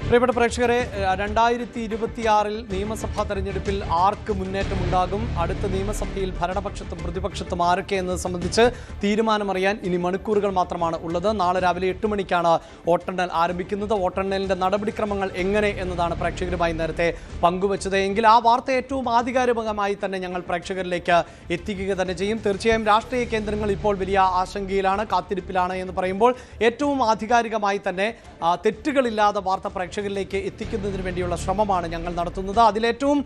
പ്രിയപ്പെട്ട പ്രേക്ഷകരെ, 2026 നിയമസഭാ തെരഞ്ഞെടുപ്പിൽ ആർക്ക് മുന്നേറ്റമുണ്ടാകും, അടുത്ത നിയമസഭയിൽ ഭരണപക്ഷത്തും പ്രതിപക്ഷത്തും ആരൊക്കെ എന്നത് സംബന്ധിച്ച് തീരുമാനമറിയാൻ ഇനി മണിക്കൂറുകൾ മാത്രമാണ് ഉള്ളത്. നാളെ രാവിലെ 8 മണിക്കാണ് വോട്ടെണ്ണൽ ആരംഭിക്കുന്നത്. വോട്ടെണ്ണലിന്റെ നടപടിക്രമങ്ങൾ എങ്ങനെ എന്നതാണ് പ്രേക്ഷകരുമായി നേരത്തെ പങ്കുവച്ചത്. എങ്കിൽ ആ വാർത്ത ഏറ്റവും ആധികാരികമായി തന്നെ ഞങ്ങൾ പ്രേക്ഷകരിലേക്ക് എത്തിക്കുക തന്നെ ചെയ്യും. തീർച്ചയായും രാഷ്ട്രീയ കേന്ദ്രങ്ങൾ ഇപ്പോൾ വലിയ ആശങ്കയിലാണ്, കാത്തിരിപ്പിലാണ് എന്ന് പറയുമ്പോൾ ഏറ്റവും ആധികാരികമായി തന്നെ തെറ്റുകളില്ലാതെ വാർത്ത പ്രേക്ഷകരിലേക്ക് എത്തിക്കുന്നതിന് വേണ്ടിയുള്ള ശ്രമമാണ് ഞങ്ങൾ നടത്തുന്നത്. അതിലേറ്റവും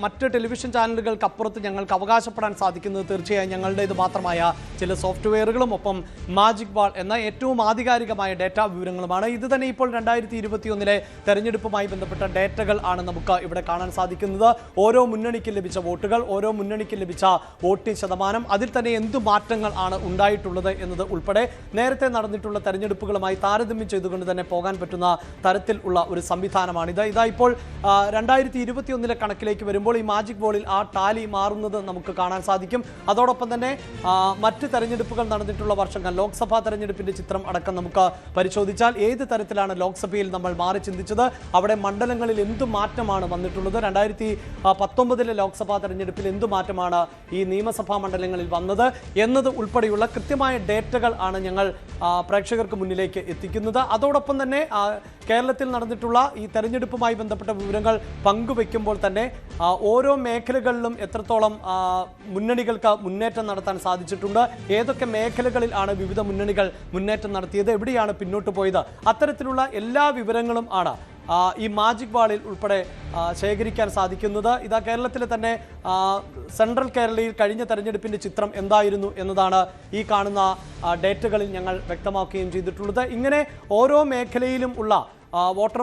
മറ്റ് ടെലിവിഷൻ ചാനലുകൾക്ക് അപ്പുറത്ത് ഞങ്ങൾക്ക് അവകാശപ്പെടാൻ സാധിക്കുന്നത് തീർച്ചയായും ഞങ്ങളുടെ ഇത് മാത്രമായ ചില സോഫ്റ്റ്വെയറുകളും ഒപ്പം മാജിക് വാൾ എന്ന ഏറ്റവും ആധികാരികമായ ഡേറ്റാ വിവരങ്ങളുമാണ്. ഇത് തന്നെ ഇപ്പോൾ 2021 തെരഞ്ഞെടുപ്പുമായി ബന്ധപ്പെട്ട ഡേറ്റകൾ ആണ് നമുക്ക് ഇവിടെ കാണാൻ സാധിക്കുന്നത്. ഓരോ മുന്നണിക്ക് ലഭിച്ച വോട്ടുകൾ, ഓരോ മുന്നണിക്ക് ലഭിച്ച വോട്ടിംഗ് ശതമാനം, അതിൽ തന്നെ എന്ത് മാറ്റങ്ങൾ ആണ് ഉണ്ടായിട്ടുള്ളത് എന്നത് ഉൾപ്പെടെ നേരത്തെ നടന്നിട്ടുള്ള തെരഞ്ഞെടുപ്പുകളുമായി താരതമ്യം ചെയ്തുകൊണ്ട് തന്നെ പോകാൻ പറ്റുന്ന തരത്തിൽ ഉള്ള ഒരു സംവിധാനമാണിത്. ഇതാ ഇപ്പോൾ 2021 കണക്കിലേക്ക് വരുമ്പോൾ ഈ മാജിക് ബോളിൽ ആ ടാലി മാറുന്നത് നമുക്ക് കാണാൻ സാധിക്കും. അതോടൊപ്പം തന്നെ മറ്റ് തെരഞ്ഞെടുപ്പുകൾ നടന്നിട്ടുള്ള വർഷങ്ങൾ, ലോക്സഭാ തെരഞ്ഞെടുപ്പിന്റെ ചിത്രം അടക്കം നമുക്ക് പരിശോധിച്ചാൽ ഏത് തരത്തിലാണ് ലോക്സഭയിൽ നമ്മൾ മാറി ചിന്തിച്ചത്, അവിടെ മണ്ഡലങ്ങളിൽ എന്ത് മാറ്റമാണ് വന്നിട്ടുള്ളത്, 2019 ലോക്സഭാ തെരഞ്ഞെടുപ്പിൽ എന്ത് മാറ്റമാണ് ഈ നിയമസഭാ മണ്ഡലങ്ങളിൽ വന്നത് എന്നത് ഉൾപ്പെടെയുള്ള കൃത്യമായ ഡേറ്റകൾ ആണ് ഞങ്ങൾ പ്രേക്ഷകർക്ക് മുന്നിലേക്ക് എത്തിക്കുന്നത്. അതോടൊപ്പം തന്നെ കേരളത്തിൽ നടന്നിട്ടുള്ള ഈ തെരഞ്ഞെടുപ്പുമായി ബന്ധപ്പെട്ട വിവരങ്ങൾ പങ്കുവെക്കുമ്പോൾ തന്നെ ഓരോ മേഖലകളിലും എത്രത്തോളം മുന്നണികൾക്ക് മുന്നേറ്റം നടത്താൻ സാധിച്ചിട്ടുണ്ട്, ഏതൊക്കെ മേഖലകളിൽ ആണ് വിവിധ മുന്നണികൾ മുന്നേറ്റം നടത്തിയത്, എവിടെയാണ് പിന്നോട്ട് പോയത്, അത്തരത്തിലുള്ള എല്ലാ വിവരങ്ങളും ആണ് ഈ മാജിക് വാളിൽ ഉൾപ്പെടെ ശേഖരിക്കാൻ സാധിക്കുന്നത്. ഇതാ കേരളത്തിലെ തന്നെ സെൻട്രൽ കേരളയിൽ കഴിഞ്ഞ തെരഞ്ഞെടുപ്പിൻ്റെ ചിത്രം എന്തായിരുന്നു എന്നതാണ് ഈ കാണുന്ന ഡേറ്റകളിൽ ഞങ്ങൾ വ്യക്തമാക്കുകയും ചെയ്തിട്ടുള്ളത്. ഇങ്ങനെ ഓരോ മേഖലയിലും ഉള്ള വോട്ടർ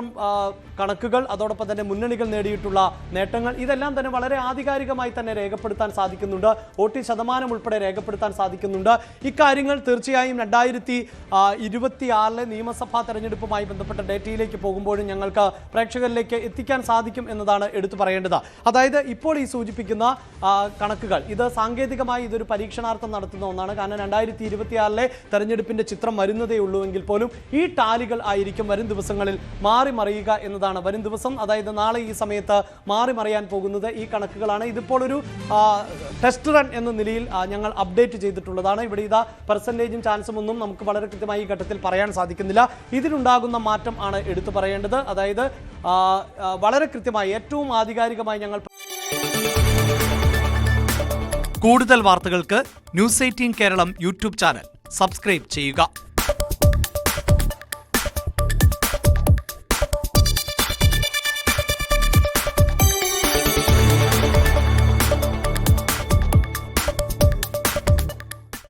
കണക്കുകൾ, അതോടൊപ്പം തന്നെ മുന്നണികൾ നേടിയിട്ടുള്ള നേട്ടങ്ങൾ, ഇതെല്ലാം തന്നെ വളരെ ആധികാരികമായി തന്നെ രേഖപ്പെടുത്താൻ സാധിക്കുന്നുണ്ട്. വോട്ടിംഗ് ശതമാനം ഉൾപ്പെടെ രേഖപ്പെടുത്താൻ സാധിക്കുന്നുണ്ട്. ഇക്കാര്യങ്ങൾ തീർച്ചയായും 2026 നിയമസഭാ തെരഞ്ഞെടുപ്പുമായി ബന്ധപ്പെട്ട ഡേറ്റയിലേക്ക് പോകുമ്പോഴും ഞങ്ങൾക്ക് പ്രേക്ഷകരിലേക്ക് എത്തിക്കാൻ സാധിക്കും എന്നതാണ് എടുത്തു പറയേണ്ടത്. അതായത് ഇപ്പോൾ ഈ സൂചിപ്പിക്കുന്ന കണക്കുകൾ, ഇത് സാങ്കേതികമായി ഇതൊരു പരീക്ഷണാർത്ഥം നടത്തുന്ന ഒന്നാണ്. കാരണം 2026 തെരഞ്ഞെടുപ്പിന്റെ ചിത്രം വരുന്നതേ ഉള്ളൂ എങ്കിൽ പോലും ഈ ടാലികൾ ആയിരിക്കും വരും ദിവസങ്ങളിൽ മാറി മറിയുക എന്നതാണ്. വരും ദിവസം, അതായത് നാളെ ഈ സമയത്ത് മാറി മറിയാൻ പോകുന്നത് ഈ കണക്കുകളാണ്. ഇതിപ്പോൾ ഒരു ടെസ്റ്റ് റൺ എന്ന നിലയിൽ ഞങ്ങൾ അപ്ഡേറ്റ് ചെയ്തിട്ടുള്ളതാണ്. ഇവിടെ ഇതാ പെർസെൻറ്റേജും ചാൻസും ഒന്നും നമുക്ക് വളരെ കൃത്യമായി ഈ ഘട്ടത്തിൽ പറയാൻ സാധിക്കുന്നില്ല. ഇതിലുണ്ടാകുന്ന മാറ്റം ആണ് എടുത്തു പറയേണ്ടത്. അതായത് വളരെ കൃത്യമായി ഏറ്റവും ആധികാരികമായി ഞങ്ങൾ കൂടുതൽ വാർത്തകൾക്ക് News 18 Keralam YouTube channel subscribe ചെയ്യുക.